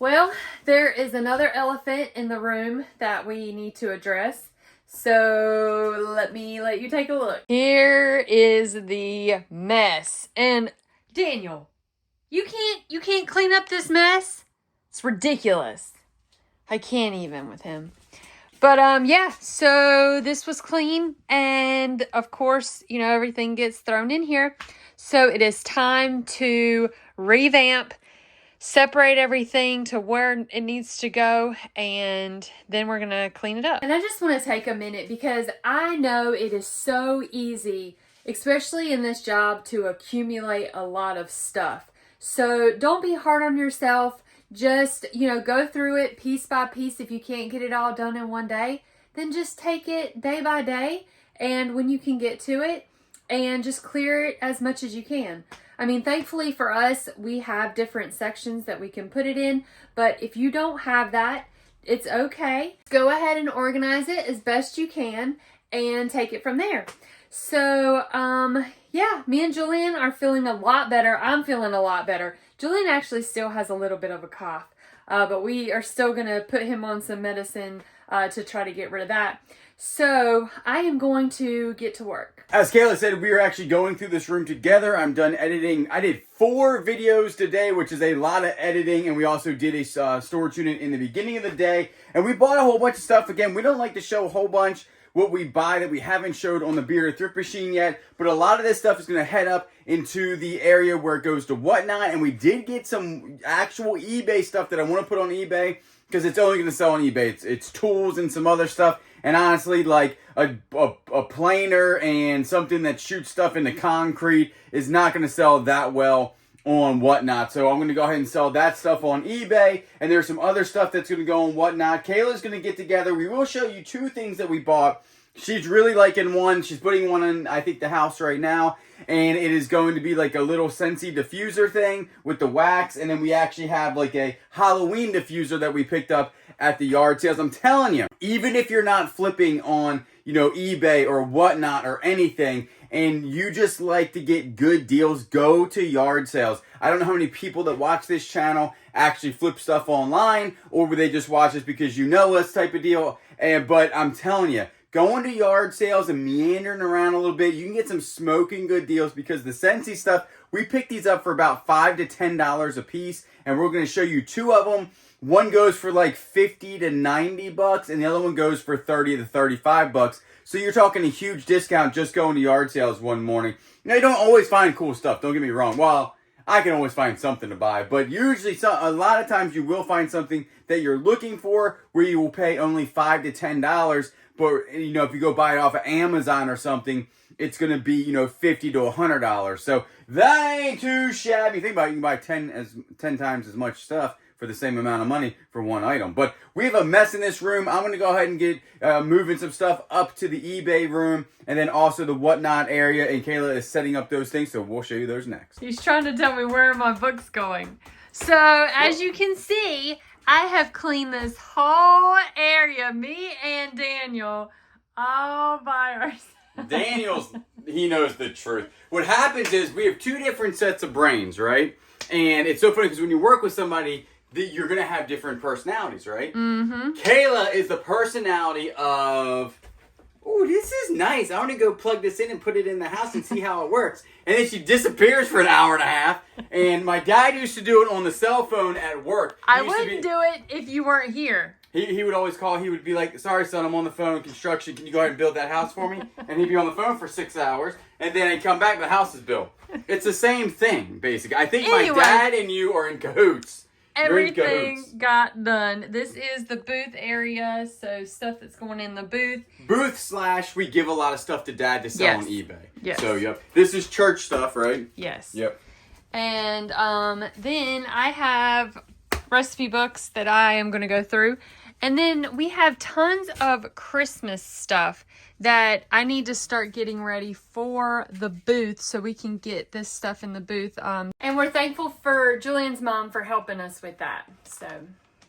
Well, there is another elephant in the room that we need to address. So let me let you take a look. Here is the mess. And Daniel, you can't clean up this mess? It's ridiculous. I can't even with him. But yeah, so this was clean, and of course, you know, everything gets thrown in here. So it is time to revamp, separate everything to where it needs to go, and then we're gonna clean it up. And I just want to take a minute because I know it is so easy, especially in this job, to accumulate a lot of stuff. So don't be hard on yourself. Just, you know, go through it piece by piece. If you can't get it all done in one day, then just take it day by day, and when you can get to it, and just clear it as much as you can. I mean, thankfully for us, we have different sections that we can put it in, but if you don't have that, it's okay. Go ahead and organize it as best you can and take it from there. So, yeah, me and Julian are feeling a lot better. I'm feeling a lot better. Julian actually still has a little bit of a cough, but we are still going to put him on some medicine to try to get rid of that. So I am going to get to work. As Kayla said, we are actually going through this room together. I'm done editing. I did 4 videos today, which is a lot of editing, and we also did a storage unit in the beginning of the day. And we bought a whole bunch of stuff. Again, we don't like to show a whole bunch what we buy that we haven't showed on the Bearded Thrift Machine yet, but a lot of this stuff is going to head up into the area where it goes to Whatnot, and we did get some actual eBay stuff that I want to put on eBay because it's only going to sell on eBay. It's tools and some other stuff, and honestly, like a planer and something that shoots stuff into concrete is not going to sell that well on Whatnot. So I'm going to go ahead and sell that stuff on eBay, and there's some other stuff that's going to go on Whatnot. Kayla's going to get together. We will show you 2 things that we bought. She's really liking one. She's putting one in, I think, the house right now, and it is going to be like a little Scentsy diffuser thing with the wax, and then we actually have like a Halloween diffuser that we picked up at the yard sales. I'm telling you, even if you're not flipping on, you know, eBay or Whatnot or anything, and you just like to get good deals, go to yard sales. I don't know how many people that watch this channel actually flip stuff online, or they just watch us because you know us type of deal. But I'm telling you, going to yard sales and meandering around a little bit, you can get some smoking good deals because the Scentsy stuff, we picked these up for about $5 to $10 a piece, and we're going to show you 2 of them. One goes for like 50 to 90 bucks, and the other one goes for 30 to 35 bucks. So you're talking a huge discount just going to yard sales one morning. Now, you don't always find cool stuff, don't get me wrong. Well, I can always find something to buy, but usually a lot of times you will find something that you're looking for where you will pay only $5 to $10. But, you know, if you go buy it off of Amazon or something, it's going to be, you know, $50 to $100. So that ain't too shabby. Think about it, you can buy 10 times as much stuff for the same amount of money for one item. But we have a mess in this room. I'm going to go ahead and get moving some stuff up to the eBay room and then also the Whatnot area. And Kayla is setting up those things, so we'll show you those next. He's trying to tell me where my book's going. So as you can see, I have cleaned this whole area, me and Daniel, all by ourselves. He knows the truth. What happens is we have 2 different sets of brains, right? And it's so funny because when you work with somebody, you're going to have different personalities, right? Mm-hmm. Kayla is the personality of, oh, this is nice. I want to go plug this in and put it in the house and see how it works. And then she disappears for an hour and a half. And my dad used to do it on the cell phone at work. I wouldn't do it if you weren't here. He would always call. He would be like, sorry, son, I'm on the phone, construction. Can you go ahead and build that house for me? And he'd be on the phone for 6 hours. And then he'd come back, the house is built. It's the same thing, basically. I think my dad and you are in cahoots. Everything got done. This is the booth area, so stuff that's going in the booth. Booth / we give a lot of stuff to Dad to sell on eBay. Yes. So, yep. This is church stuff, right? Yes. Yep. And then I have recipe books that I am going to go through. And then we have tons of Christmas stuff that I need to start getting ready for the booth so we can get this stuff in the booth. And we're thankful for Julian's mom for helping us with that. So,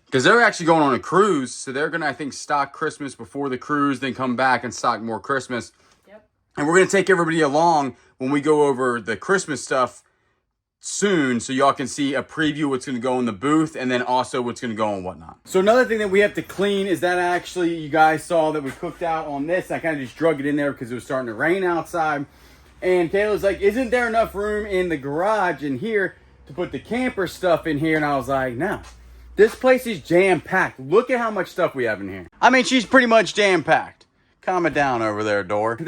because they're actually going on a cruise, so they're going to, I think, stock Christmas before the cruise, then come back and stock more Christmas. Yep. And we're going to take everybody along when we go over the Christmas stuff soon, so y'all can see a preview what's going to go in the booth and then also what's going to go and whatnot. So another thing that we have to clean is that actually you guys saw that we cooked out on this. I kind of just drug it in there because it was starting to rain outside. And Kayla's like, isn't there enough room in the garage in here to put the camper stuff in here? And I was like, no. This place is jam-packed. Look at how much stuff we have in here. I mean, she's pretty much jam-packed. Calm it down over there, Dor.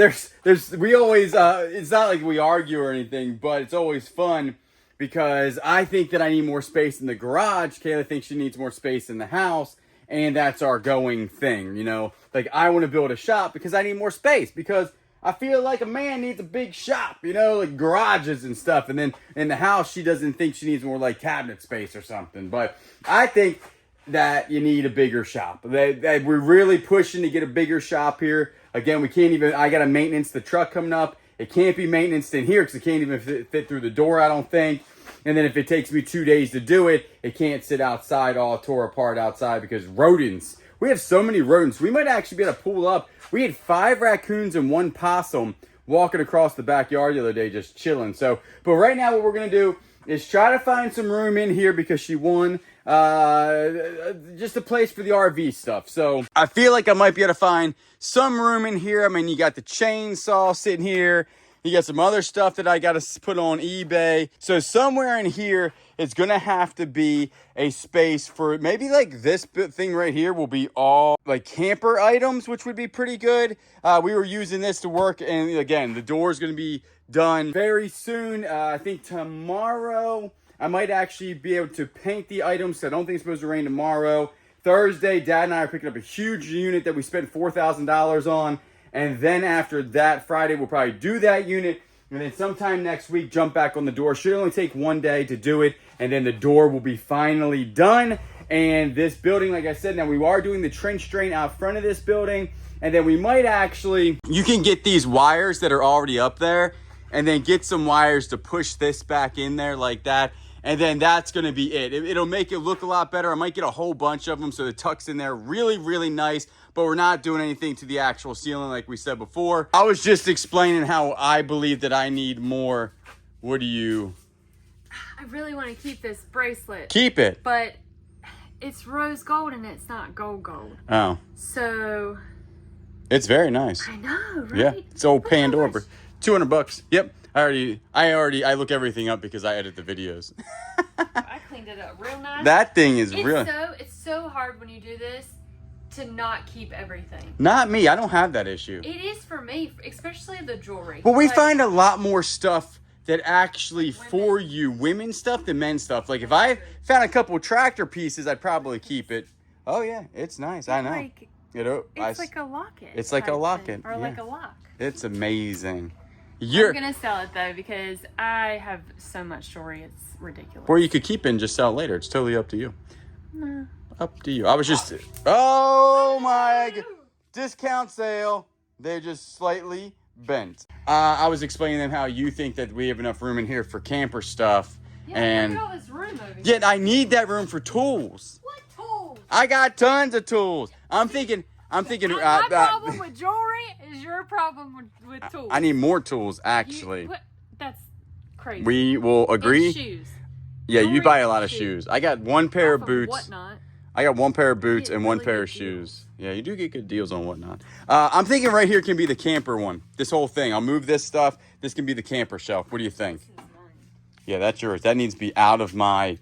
We always, it's not like we argue or anything, but it's always fun because I think that I need more space in the garage. Kayla thinks she needs more space in the house, and that's our going thing, you know? Like, I want to build a shop because I need more space, because I feel like a man needs a big shop, you know, like garages and stuff. And then in the house, she doesn't think she needs more like cabinet space or something. But I think that you need a bigger shop. That we're really pushing to get a bigger shop here. Again, we can't even, I got to maintenance the truck coming up. It can't be maintenanced in here because it can't even fit through the door, I don't think. And then if it takes me 2 days to do it, it can't sit outside all tore apart outside because rodents. We have so many rodents. We might actually be able to pull up. We had 5 raccoons and 1 possum walking across the backyard the other day just chilling. So, but right now what we're going to do is try to find some room in here because she won just a place for the RV stuff. So I feel like I might be able to find some room in here. I mean, you got the chainsaw sitting here. You got some other stuff that I got to put on eBay. So somewhere in here, it's going to have to be a space for maybe like this thing right here will be all like camper items, which would be pretty good. We were using this to work. And again, the door is going to be done very soon. I think tomorrow I might actually be able to paint the items. So I don't think it's supposed to rain tomorrow. Thursday, Dad and I are picking up a huge unit that we spent $4,000 on. And then after that, Friday, we'll probably do that unit. And then sometime next week, jump back on the door. Should only take 1 day to do it. And then the door will be finally done. And this building, like I said, now we are doing the trench drain out front of this building. And then we might actually, you can get these wires that are already up there. And then get some wires to push this back in there like that. And then that's going to be it. It'll make it look a lot better. I might get a whole bunch of them so it tucks in there really, really nice. But we're not doing anything to the actual ceiling like we said before. I was just explaining how I believe that I need more. What do you? I really want to keep this bracelet. Keep it. But it's rose gold and it's not gold. Oh. So. It's very nice. I know, right? Yeah. It's old Pandora. $200. Yep. I look everything up because I edit the videos. I cleaned it up real nice. That thing is real. It's so hard when you do this to not keep everything. Not me. I don't have that issue. It is for me, especially the jewelry. But we find a lot more stuff that actually for you, women stuff than men stuff. Like if I found a couple tractor pieces, I'd probably keep it. Oh yeah, it's nice. I know. Like, it's like a locket. It's like a locket. Or like a lock. It's amazing. I'm gonna sell it though because I have so much jewelry, it's ridiculous. Or you could keep it and just sell it later. It's totally up to you. No. Up to you. I was just oh my discount sale. They're just slightly bent. I was explaining them how you think that we have enough room in here for camper stuff. Yeah, and look at all this room over here. Yet I need that room for tools. What tools? I got tons of tools. I'm thinking. My problem with jewelry is your problem with tools. I need more tools, actually. That's crazy. We will agree. And shoes. Yeah, Jewelry you buy a lot of shoes. shoes. I got one pair of Off boots. Whatnot. I got one pair of boots and one really pair good of shoes. Yeah, you do get good deals on Whatnot. I'm thinking right here can be the camper one. This whole thing. I'll move this stuff. This can be the camper shelf. What do you think? Yeah, that's yours. That needs to be out of my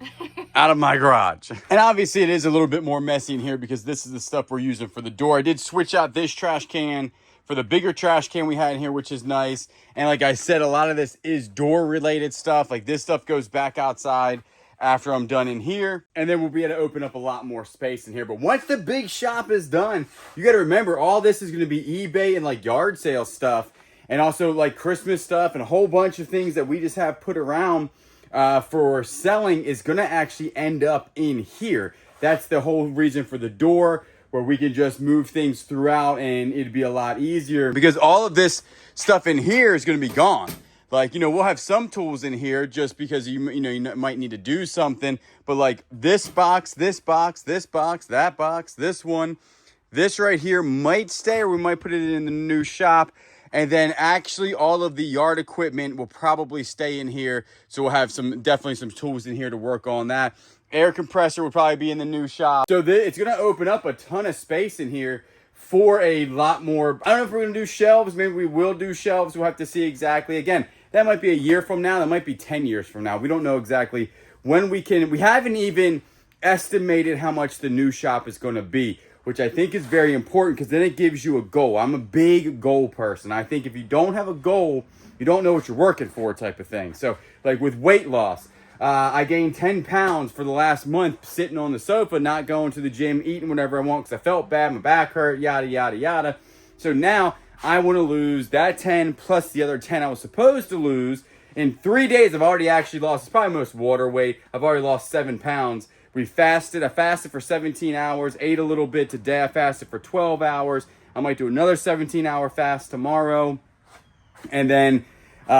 garage. And obviously it is a little bit more messy in here because this is the stuff we're using for the door. I did switch out this trash can for the bigger trash can we had in here, which is nice. And like I said, a lot of this is door related stuff. Like this stuff goes back outside after I'm done in here. And then we'll be able to open up a lot more space in here. But once the big shop is done, you got to remember all this is going to be eBay and like yard sale stuff. And also like Christmas stuff and a whole bunch of things that we just have put around for selling is going to actually end up in here. That's the whole reason for the door, where we can just move things throughout and it'd be a lot easier. Because all of this stuff in here is going to be gone. Like, we'll have some tools in here just because you might need to do something. But like this box, this box, this box, that box, this one, this right here might stay, or we might put it in the new shop. And then actually all of the yard equipment will probably stay in here. So we'll have definitely some tools in here to work on that. Air compressor will probably be in the new shop. So it's going to open up a ton of space in here for a lot more. I don't know if we're going to do shelves. Maybe we will do shelves. We'll have to see exactly. Again, that might be a year from now. That might be 10 years from now. We don't know exactly when we haven't even estimated how much the new shop is going to be, which I think is very important because then it gives you a goal. I'm a big goal person. I think if you don't have a goal, you don't know what you're working for, type of thing. So like with weight loss, I gained 10 pounds for the last month sitting on the sofa, not going to the gym, eating whatever I want because I felt bad, my back hurt, yada, yada, yada. So now I want to lose that 10 plus the other 10 I was supposed to lose. In 3 days, I've already actually lost, it's probably most water weight. I've already lost 7 pounds. I fasted for 17 hours, ate a little bit today. I fasted for 12 hours. I might do another 17-hour fast tomorrow. And then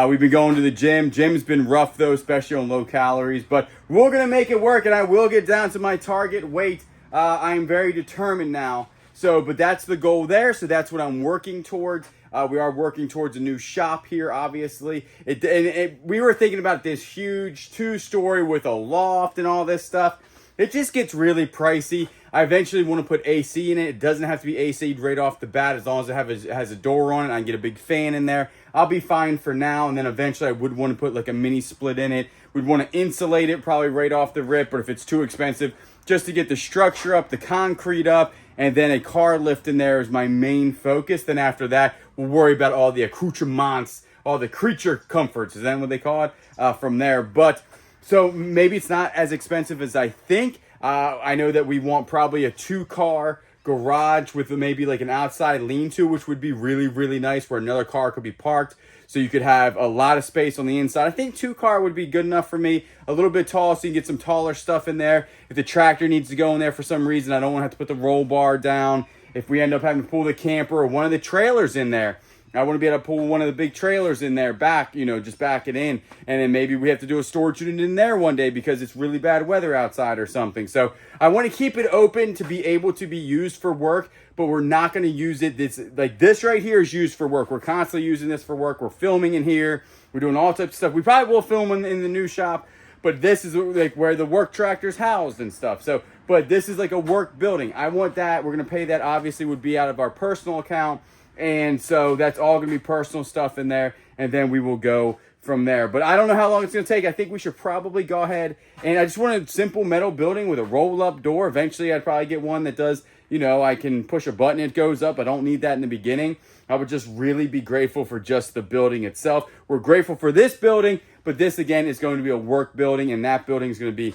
we've been going to the gym. Gym's been rough though, especially on low calories, but we're going to make it work and I will get down to my target weight. I am very determined now. But that's the goal there. So that's what I'm working towards. We are working towards a new shop here, obviously. We were thinking about this huge 2-story with a loft and all this stuff. It just gets really pricey. I eventually want to put AC in it. It doesn't have to be AC'd right off the bat. As long as it has a door on it, I can get a big fan in there. I'll be fine for now. And then eventually I would want to put like a mini split in it. We'd want to insulate it probably right off the rip. But if it's too expensive, just to get the structure up, the concrete up, and then a car lift in there is my main focus. Then after that, we'll worry about all the accoutrements, all the creature comforts. Is that what they call it? From there. But so maybe it's not as expensive as I think. I know that we want probably a 2-car garage with maybe like an outside lean-to, which would be really, really nice where another car could be parked. So you could have a lot of space on the inside. I think 2-car would be good enough for me. A little bit tall so you can get some taller stuff in there. If the tractor needs to go in there for some reason, I don't want to have to put the roll bar down. If we end up having to pull the camper or one of the trailers in there, I want to be able to pull one of the big trailers in there back, just back it in. And then maybe we have to do a storage unit in there one day because it's really bad weather outside or something. So I want to keep it open to be able to be used for work, but we're not going to use it. This right here is used for work. We're constantly using this for work. We're filming in here. We're doing all types of stuff. We probably will film in the new shop, but this is like where the work tractor's housed and stuff. So, but this is like a work building. I want that. We're going to pay that, obviously, would be out of our personal account. And so that's all going to be personal stuff in there. And then we will go from there. But I don't know how long it's going to take. I think we should probably go ahead. And I just want a simple metal building with a roll-up door. Eventually, I'd probably get one that does, I can push a button, it goes up. I don't need that in the beginning. I would just really be grateful for just the building itself. We're grateful for this building, but this, again, is going to be a work building. And that building is going to be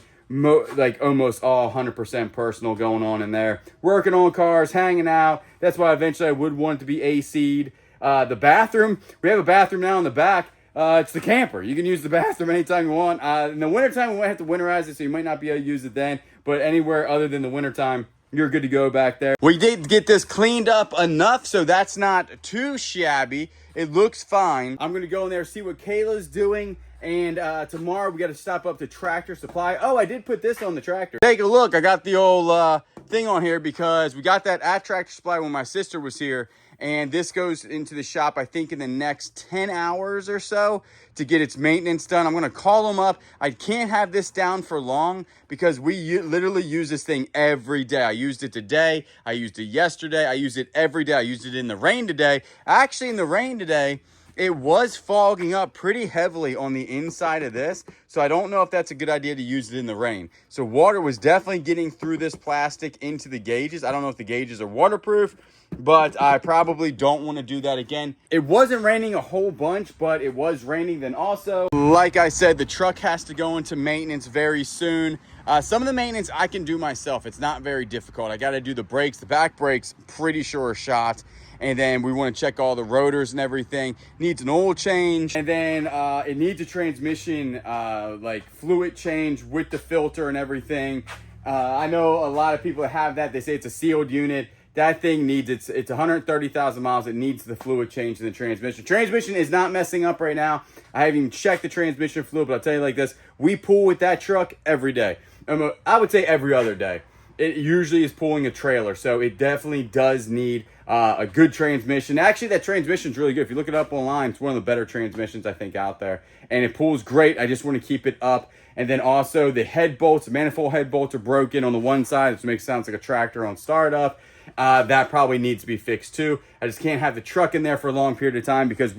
almost all 100% personal going on in there. Working on cars, hanging out. That's why eventually I would want it to be AC'd. The bathroom, we have a bathroom now in the back. It's the camper. You can use the bathroom anytime you want. In the wintertime, we might have to winterize it, so you might not be able to use it then. But anywhere other than the wintertime, you're good to go back there. We did get this cleaned up enough, so that's not too shabby. It looks fine. I'm going to go in there, see what Kayla's doing. And tomorrow we got to stop up to Tractor Supply. Oh, I did put this on the tractor. Take a look. I got the old thing on here because we got that at Tractor Supply when my sister was here. And this goes into the shop, I think, in the next 10 hours or so to get its maintenance done. I'm going to call them up. I can't have this down for long because we literally use this thing every day. I used it today. I used it yesterday. I use it every day. I used it in the rain today. Actually, in the rain today, it was fogging up pretty heavily on the inside of this, so I don't know if that's a good idea to use it in the rain. So water was definitely getting through this plastic into the gauges. I don't know if the gauges are waterproof, but I probably don't want to do that again. It wasn't raining a whole bunch, but it was raining then also. Like I said, the truck has to go into maintenance very soon. Some of the maintenance I can do myself. It's not very difficult. I got to do the brakes. The back brakes, pretty sure are shot. And then we want to check all the rotors and everything. Needs an oil change. And then it needs a transmission fluid change with the filter and everything. I know a lot of people that have that. They say it's a sealed unit. That thing needs, it's 130,000 miles. It needs the fluid change in the transmission. Transmission is not messing up right now. I haven't even checked the transmission fluid, but I'll tell you like this. We pull with that truck every day. I would say every other day. it usually is pulling a trailer, so it definitely does need a good transmission. Actually, that transmission is really good. If you look it up online, it's one of the better transmissions I think out there, and it pulls great. I just want to keep it up. And then also the head bolts, the manifold head bolts are broken on the one side, which makes it sound like a tractor on startup. That probably needs to be fixed too. I just can't have the truck in there for a long period of time because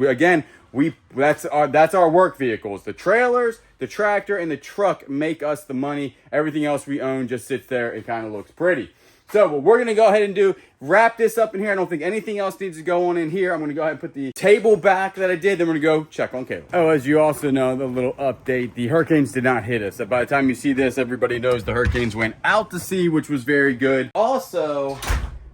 that's our work vehicles. The trailers, the tractor, and the truck make us the money. Everything else we own just sits there and kind of looks pretty. So what we're going to go ahead and do, wrap this up in here. I don't think anything else needs to go on in here. I'm going to go ahead and put the table back that I did. Then we're going to go check on Caleb. Oh, as you also know, the little update, the hurricanes did not hit us. By the time you see this, everybody knows the hurricanes went out to sea, which was very good. Also,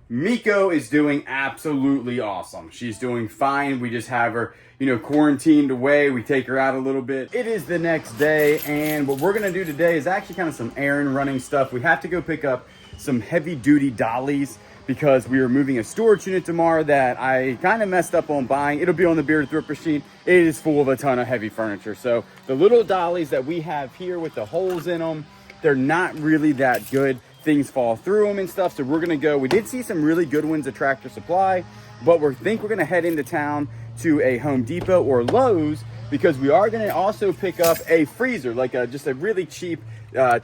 Miko is doing absolutely awesome. She's doing fine. We just have her, quarantined away. We take her out a little bit. It is the next day, and what we're going to do today is actually kind of some errand running stuff. We have to go pick up some heavy duty dollies because we are moving a storage unit tomorrow that I kind of messed up on buying. It'll be on the Bearded Thrift Machine. It is full of a ton of heavy furniture. So the little dollies that we have here with the holes in them, they're not really that good. Things fall through them and stuff. So we're going to go. We did see some really good ones at Tractor Supply, but we're going to head into town to a Home Depot or Lowe's because we are going to also pick up a freezer, like just a really cheap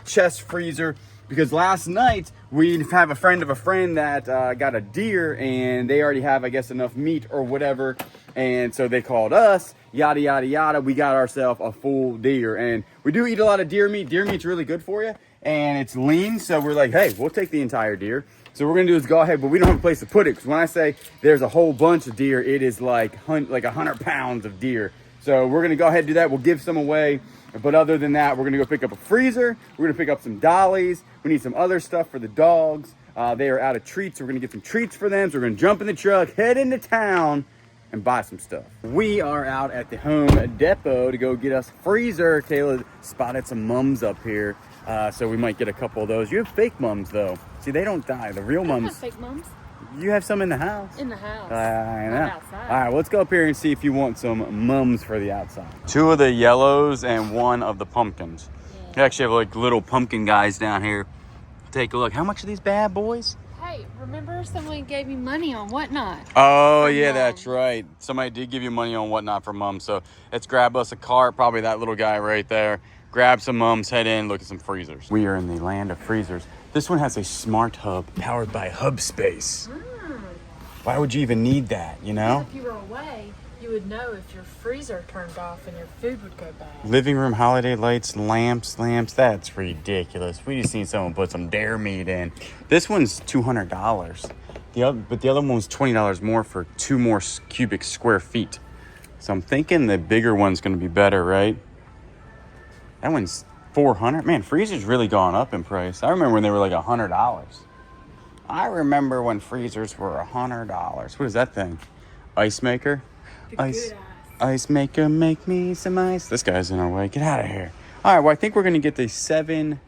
chest freezer. Because last night we have a friend of a friend that got a deer and they already have, I guess, enough meat or whatever. And so they called us, yada, yada, yada. We got ourselves a full deer, and we do eat a lot of deer meat. Deer meat's really good for you and it's lean. So we're like, hey, we'll take the entire deer. So what we're gonna do is go ahead, but we don't have a place to put it. Because when I say there's a whole bunch of deer, it is like 100 pounds of deer. So we're gonna go ahead and do that. We'll give some away. But other than that, we're gonna go pick up a freezer. We're gonna pick up some dollies. We need some other stuff for the dogs. They are out of treats. So we're gonna get some treats for them. So we're gonna jump in the truck, head into town, and buy some stuff. We are out at the Home Depot to go get us a freezer. Kayla spotted some mums up here. So we might get a couple of those. You have fake mums though. See, they don't die. The real mums. I have fake mums. You have some in the house. In the house. I know. Not outside. All right, well, let's go up here and see if you want some mums for the outside. 2 of the yellows and 1 of the pumpkins. Yeah. You actually have like little pumpkin guys down here. Take a look. How much are these bad boys? Hey, remember someone gave me money on Whatnot? Oh, yeah, that's right. Somebody did give you money on Whatnot for mums. So let's grab us a cart, probably that little guy right there. Grab some mums, head in, look at some freezers. We are in the land of freezers. This one has a smart hub powered by Hubspace. Why would you even need that, you know? If you were away, you would know if your freezer turned off and your food would go bad. Living room holiday lights, lamps. That's ridiculous. We just need someone to put some dare meat in. This one's $200. But the other one was $20 more for 2 more cubic square feet. So I'm thinking the bigger one's going to be better, right? That one's $400. Man, freezers really gone up in price. I remember when they were like $100. I remember when freezers were $100. What is that thing? Ice maker? Ice maker, make me some ice. This guy's in our way. Get out of here. All right, well, I think we're going to get the 7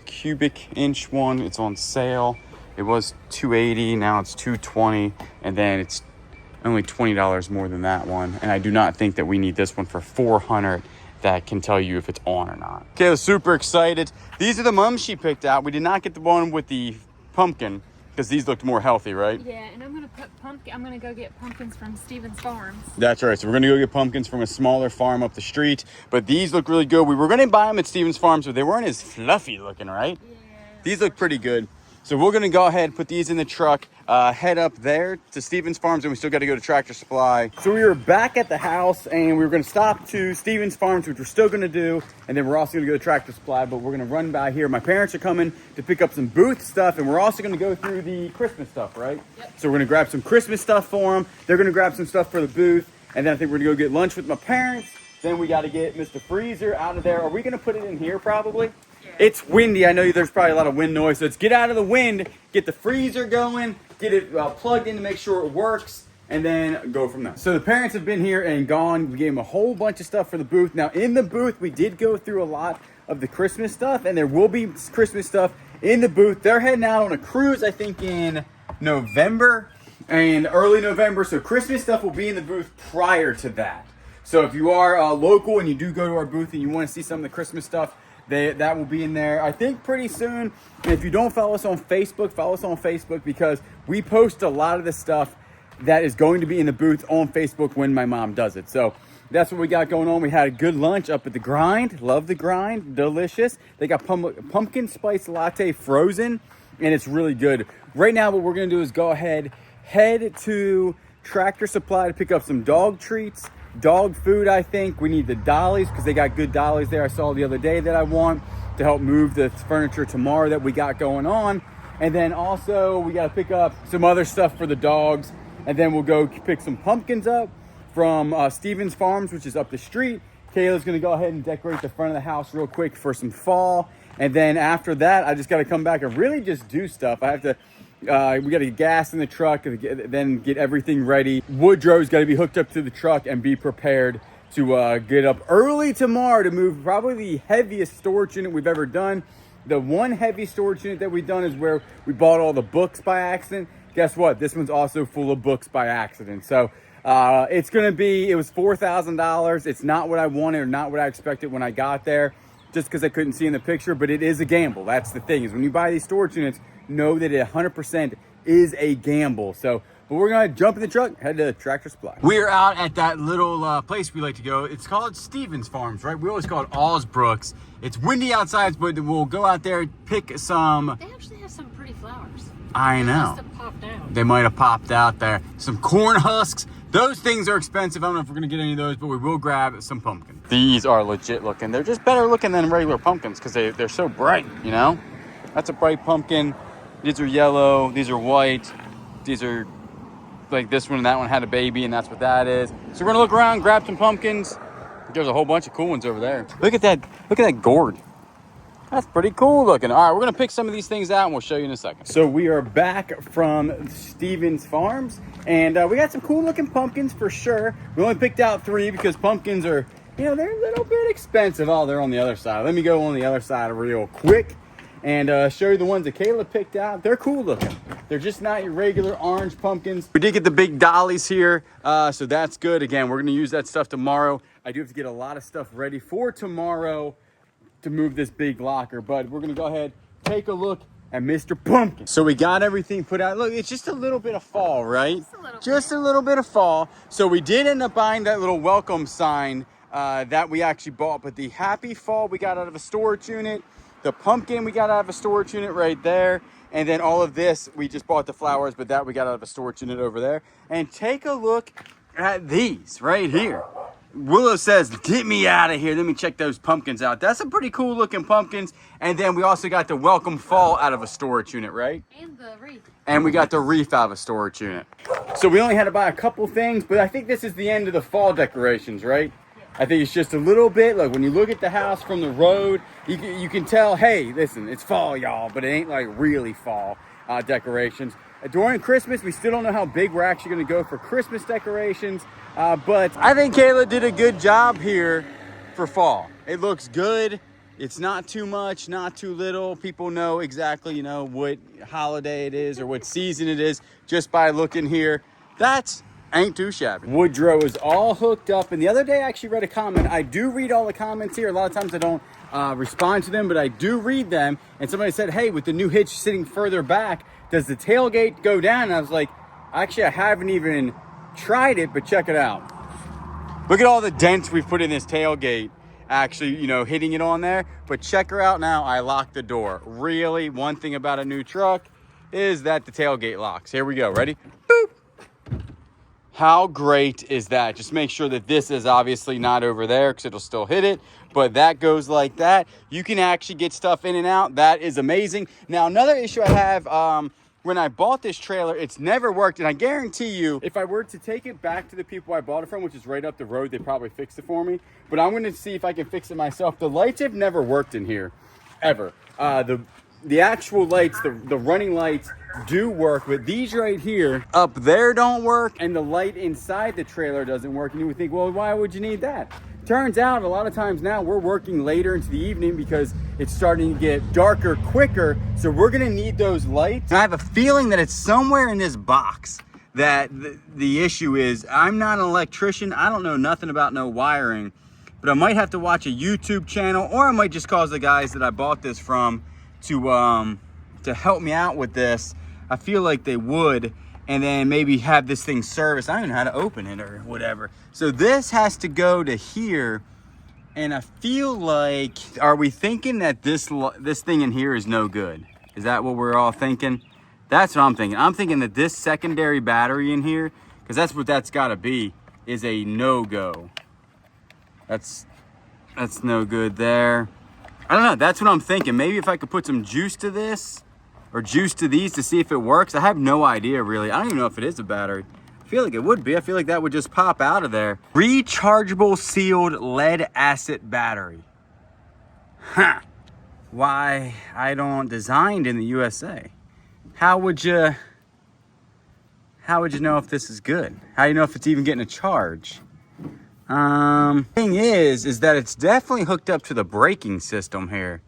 cubic inch one. It's on sale. It was $280. Now it's $220. And then it's only $20 more than that one. And I do not think that we need this one for $400. That can tell you if it's on or not. Okay, I was super excited. These are the mums she picked out. We did not get the one with the pumpkin because these looked more healthy, right? Yeah, and I'm gonna go get pumpkins from Stevens Farms. That's right. So we're gonna go get pumpkins from a smaller farm up the street. But these look really good. We were gonna buy them at Stevens Farms, but they weren't as fluffy looking, right? Yeah. These look pretty good. So we're gonna go ahead and put these in the truck, head up there to Stevens Farms, and we still gotta go to Tractor Supply. So we were back at the house and we were gonna stop to Stevens Farms, which we're still gonna do. And then we're also gonna go to Tractor Supply, but we're gonna run by here. My parents are coming to pick up some booth stuff, and we're also gonna go through the Christmas stuff, right? Yep. So we're gonna grab some Christmas stuff for them. They're gonna grab some stuff for the booth. And then I think we're gonna go get lunch with my parents. Then we gotta get Mr. Freezer out of there. Are we gonna put it in here probably? It's windy. I know there's probably a lot of wind noise. So let's get out of the wind, get the freezer going, get it plugged in to make sure it works, and then go from there. So the parents have been here and gone. We gave them a whole bunch of stuff for the booth. Now in the booth, we did go through a lot of the Christmas stuff, and there will be Christmas stuff in the booth. They're heading out on a cruise, I think in November and early November. So Christmas stuff will be in the booth prior to that. So if you are local and you do go to our booth and you want to see some of the Christmas stuff, that will be in there, I think, pretty soon. And if you don't follow us on Facebook because we post a lot of the stuff that is going to be in the booth on Facebook when my mom does it. So that's what we got going on. We had a good lunch up at the Grind. Love the Grind. Delicious. They got pumpkin spice latte frozen, and it's really good. Right now, what we're going to do is go ahead, head to Tractor Supply to pick up some dog treats, dog food. I think we need the dollies because they got good dollies there. I saw the other day that I want to help move the furniture tomorrow that we got going on. And then also we got to pick up some other stuff for the dogs. And then we'll go pick some pumpkins up from Stevens Farms, which is up the street. Kayla's gonna go ahead and decorate the front of the house real quick for some fall. And then after that, I just gotta come back and really just do stuff. I have to, we gotta get gas in the truck, then get everything ready. Woodrow's gotta be hooked up to the truck and be prepared to get up early tomorrow to move probably the heaviest storage unit we've ever done. The one heavy storage unit that we've done is where we bought all the books by accident. Guess what? This one's also full of books by accident. So it's going to be, it was $4,000. It's not what I wanted or not what I expected when I got there, just because I couldn't see in the picture, but it is a gamble. That's the thing, is when you buy these storage units, know that it 100% is a gamble. So, but we're going to jump in the truck, head to Tractor Supply. We're out at that little place we like to go. It's called Stevens Farms, right? We always call it Allsbrooks. It's windy outside, but we'll go out there and pick some. They actually have some pretty flowers. I know. They might have popped out there. Some corn husks. Those things are expensive. I don't know if we're going to get any of those, but we will grab some pumpkins. These are legit looking. They're just better looking than regular pumpkins because they're so bright, you know? That's a bright pumpkin. These are yellow. These are white. These are like this one and that one had a baby, and that's what that is. So we're going to look around, grab some pumpkins. There's a whole bunch of cool ones over there. Look at that. Look at that gourd. That's pretty cool looking. All right, we're gonna pick some of these things out and we'll show you in a second. So we are back from Stevens Farms, and we got some cool looking pumpkins for sure. We only picked out 3 because pumpkins are, you know, they're a little bit expensive. Oh, they're on the other side. Let me go on the other side real quick and show you the ones that Kayla picked out. They're cool looking. They're just not your regular orange pumpkins. We did get the big dollies here, so that's good. Again, we're gonna use that stuff tomorrow. I do have to get a lot of stuff ready for tomorrow to move this big locker, but we're gonna go ahead, take a look at Mr. Pumpkin. So we got everything put out. Look, it's just a little bit of fall, right? Just a little bit of fall. So we did end up buying that little welcome sign that we actually bought, but the happy fall we got out of a storage unit. The pumpkin we got out of a storage unit right there. And then all of this, we just bought the flowers, but that we got out of a storage unit over there. And take a look at these right here. Willow says, get me out of here. Let me check those pumpkins out. That's some pretty cool looking pumpkins. And then we also got the welcome fall out of a storage unit, right? And the wreath. And we got the wreath out of a storage unit. So we only had to buy a couple things, but I think this is the end of the fall decorations, right? Yeah. I think it's just a little bit, like when you look at the house from the road, you can tell, hey, listen, it's fall, y'all, but it ain't like really fall decorations. During Christmas, we still don't know how big we're actually going to go for Christmas decorations, but I think Kayla did a good job here for fall. It looks good. It's not too much, not too little. People know exactly, you know, what holiday it is or what season it is just by looking here. That's ain't too shabby. Woodrow is all hooked up, and the other day I actually read a comment. I do read all the comments here. A lot of times I don't respond to them, but I do read them, and somebody said, hey, with the new hitch sitting further back, does the tailgate go down? And I was like, actually, I haven't even tried it, but check it out. Look at all the dents we've put in this tailgate, actually, you know, hitting it on there. But check her out now. I locked the door. Really, one thing about a new truck is that the tailgate locks. Here we go. Ready? Boop. How great is that? Just make sure that this is obviously not over there because it'll still hit it. But that goes like that. You can actually get stuff in and out. That is amazing. Now, another issue I have, when I bought this trailer, it's never worked. And I guarantee you, if I were to take it back to the people I bought it from, which is right up the road, they probably fixed it for me. But I'm going to see if I can fix it myself. The lights have never worked in here, ever. The actual lights, the running lights do work, but these right here up there don't work, and the light inside the trailer doesn't work. And you would think, well, why would you need that? Turns out a lot of times now we're working later into the evening because it's starting to get darker quicker. So we're gonna need those lights. And I have a feeling that it's somewhere in this box that the issue is. I'm not an electrician. I don't know nothing about no wiring. but I might have to watch a YouTube channel, or I might just call the guys that I bought this from to help me out with this. I feel like they would, and then maybe have this thing serviced. I don't know how to open it or whatever. So this has to go to here, and I feel like, are we thinking that this thing in here is no good? Is that what we're all thinking? That's what I'm thinking. I'm thinking that this secondary battery in here, because that's what that's got to be, is a no-go. That's no good there. I don't know. That's what I'm thinking. Maybe if I could put some juice to this, or juice to these to see if it works. I have no idea, really. I don't even know if it is a battery. I feel like it would be. I feel like that would just pop out of there. Rechargeable sealed lead acid battery. Huh. Why I don't designed in the USA. How would you know if this is good? How do you know if it's even getting a charge? Thing is that it's definitely hooked up to the braking system here.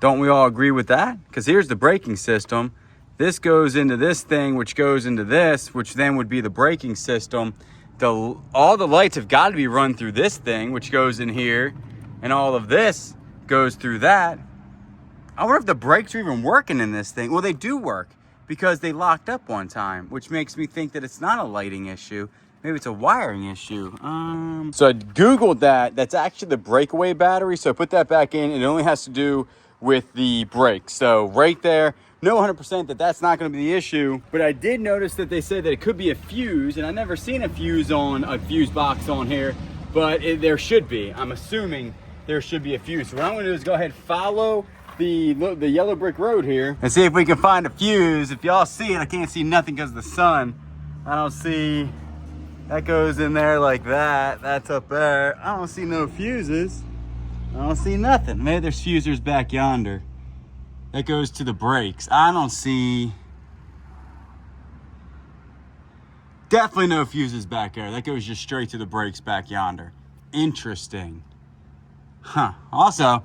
Don't we all agree with that? Because here's the braking system. This goes into this thing, which goes into this, which then would be the braking system. All the lights have got to be run through this thing, which goes in here, and all of this goes through that. I wonder if the brakes are even working in this thing. Well, they do work because they locked up one time, which makes me think that it's not a lighting issue. Maybe it's a wiring issue. So I Googled that. That's actually the breakaway battery. So I put that back in, and it only has to do with the brakes. So right there, know 100% that that's not going to be the issue. But I did notice that they said that it could be a fuse, and I've never seen a fuse box on here, but there should be. I'm assuming there should be a fuse. So what I'm going to do is go ahead and follow the yellow brick road here and see if we can find a fuse. If y'all see it, I can't see nothing because of the sun. I don't see. That goes in there like that. That's up there. I don't see no fuses. I don't see nothing. Maybe there's fusers back yonder. That goes to the brakes. I don't see. Definitely no fuses back there. That goes just straight to the brakes back yonder. Interesting. Huh. Also,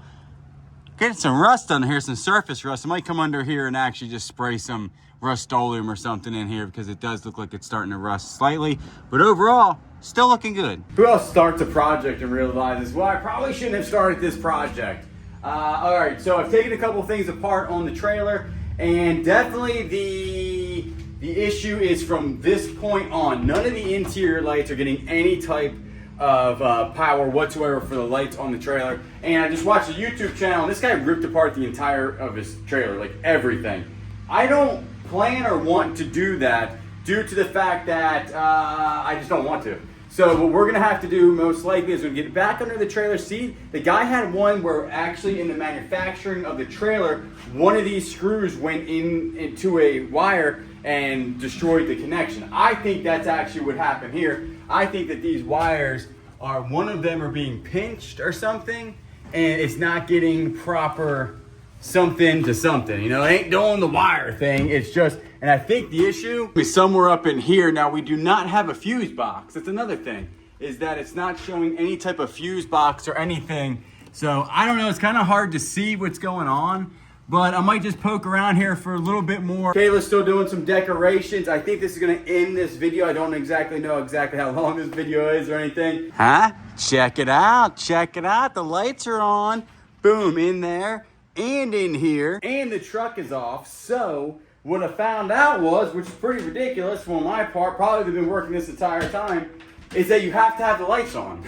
getting some rust under here, some surface rust. I might come under here and actually just spray some Rust-Oleum or something in here, because it does look like it's starting to rust slightly. But overall, still looking good. Who else starts a project and realizes, well, I probably shouldn't have started this project? All right, so I've taken a couple things apart on the trailer, and definitely the issue is from this point on. None of the interior lights are getting any type of power whatsoever for the lights on the trailer. And I just watched a YouTube channel, and this guy ripped apart the entire of his trailer, like everything. I don't plan or want to do that due to the fact that I just don't want to. So what we're gonna have to do most likely is we're gonna get back under the trailer. See, the guy had one where actually in the manufacturing of the trailer, one of these screws went into a wire and destroyed the connection. I think that's actually what happened here. I think that these wires are, one of them are being pinched or something, and it's not getting proper something to something. You know, it ain't doing the wire thing. It's just, and I think the issue is somewhere up in here. Now, we do not have a fuse box. That's another thing, is that it's not showing any type of fuse box or anything. So I don't know, it's kind of hard to see what's going on, but I might just poke around here for a little bit more. Kayla's still doing some decorations. I think this is gonna end this video. I don't exactly know how long this video is or anything. Huh? Check it out, check it out. The lights are on, boom, in there and in here, and the truck is off. So what I found out was, which is pretty ridiculous on my part, probably they've been working this entire time, is that you have to have the lights on.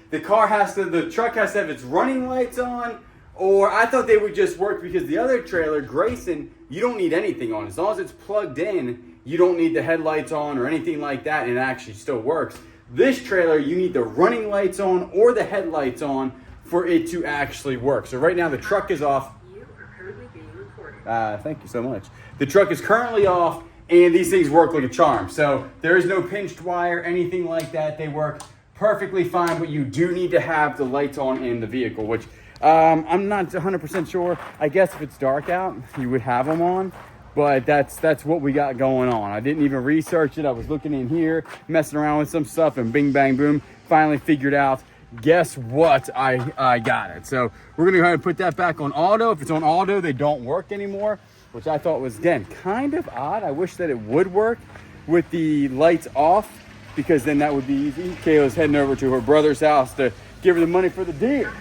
The truck has to have its running lights on, or I thought they would just work because the other trailer, Grayson, you don't need anything on. As long as it's plugged in, you don't need the headlights on or anything like that, and it actually still works. This trailer, you need the running lights on or the headlights on for it to actually work. So right now the truck is off. You are currently being recorded. Thank you so much. The truck is currently off, and these things work like a charm. So there is no pinched wire, anything like that. They work perfectly fine, but you do need to have the lights on in the vehicle, which I'm not 100% sure. I guess if it's dark out, you would have them on, but that's what we got going on. I didn't even research it. I was looking in here, messing around with some stuff, and bing, bang, boom, finally figured out. Guess what? I got it. So we're gonna go ahead and put that back on auto. If it's on auto, they don't work anymore, which I thought was, again, kind of odd. I wish that it would work with the lights off, because then that would be easy. Kayla's heading over to her brother's house to give her the money for the deer.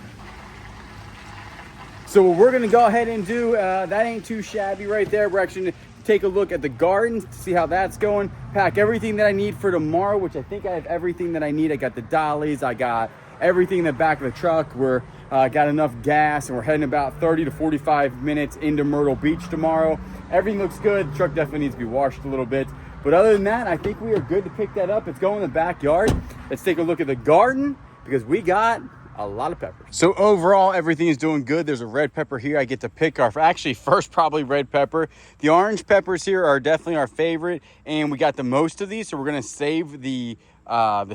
So what we're gonna go ahead and do, that ain't too shabby right there. We're actually gonna take a look at the gardens to see how that's going. Pack everything that I need for tomorrow, which I think I have everything that I need. I got the dollies, I got everything in the back of the truck. We're got enough gas, and we're heading about 30 to 45 minutes into Myrtle Beach tomorrow. Everything looks good. The truck definitely needs to be washed a little bit. But other than that, I think we are good to pick that up. It's going in the backyard. Let's take a look at the garden because we got a lot of peppers. So overall, everything is doing good. There's a red pepper here. I get to pick our, actually first probably red pepper. The orange peppers here are definitely our favorite, and we got the most of these. So we're gonna save the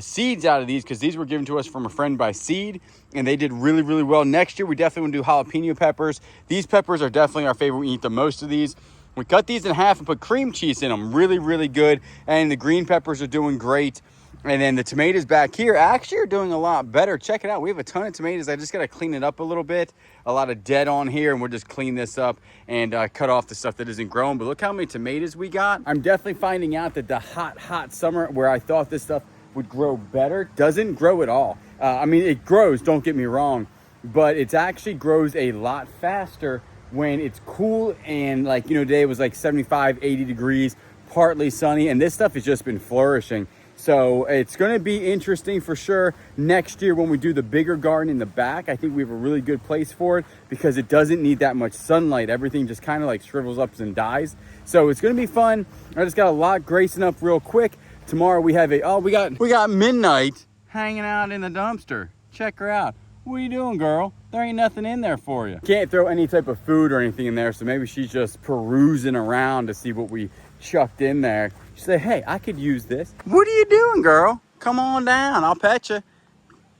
seeds out of these because these were given to us from a friend by seed, and they did really, really well. Next year, we definitely want to do jalapeno peppers. These peppers are definitely our favorite. We eat the most of these. We cut these in half and put cream cheese in them. Really, really good. And the green peppers are doing great. And then the tomatoes back here actually are doing a lot better. Check it out. We have a ton of tomatoes. I just got to clean it up a little bit. A lot of dead on here, and we'll just clean this up and cut off the stuff that isn't growing. But look how many tomatoes we got. I'm definitely finding out that the hot summer where I thought this stuff would grow better doesn't grow at all. I mean, it grows, don't get me wrong, but it actually grows a lot faster when it's cool and, like, you know, today it was like 75, 80 degrees, partly sunny, and this stuff has just been flourishing. So it's going to be interesting for sure next year when we do the bigger garden in the back. I think we have a really good place for it because it doesn't need that much sunlight. Everything just kind of like shrivels up and dies. So it's going to be fun. I just got a lot gracing up real quick. Tomorrow we have we got Midnight hanging out in the dumpster. Check her out. What are you doing, girl? There ain't nothing in there for you. Can't throw any type of food or anything in there, so maybe she's just perusing around to see what we chucked in there. She said, hey, I could use this. What are you doing, girl? Come on down, I'll pet you.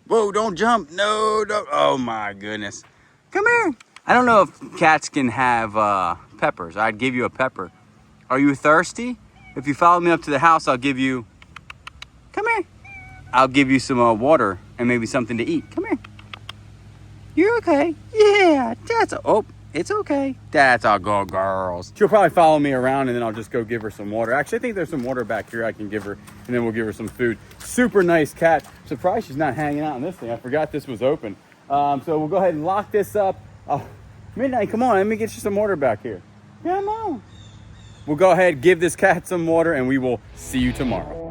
Whoa, don't jump. No, don't. Oh my goodness. Come here. I don't know if cats can have peppers. I'd give you a pepper. Are you thirsty? If you follow me up to the house, I'll give you, come here. I'll give you some water and maybe something to eat. Come here. You're okay. Yeah, it's okay. That's all good, girls. She'll probably follow me around, and then I'll just go give her some water. Actually, I think there's some water back here I can give her, and then we'll give her some food. Super nice cat. Surprised she's not hanging out on this thing. I forgot this was open. So we'll go ahead and lock this up. Oh, Midnight, come on. Let me get you some water back here. Come on. We'll go ahead, give this cat some water, and we will see you tomorrow.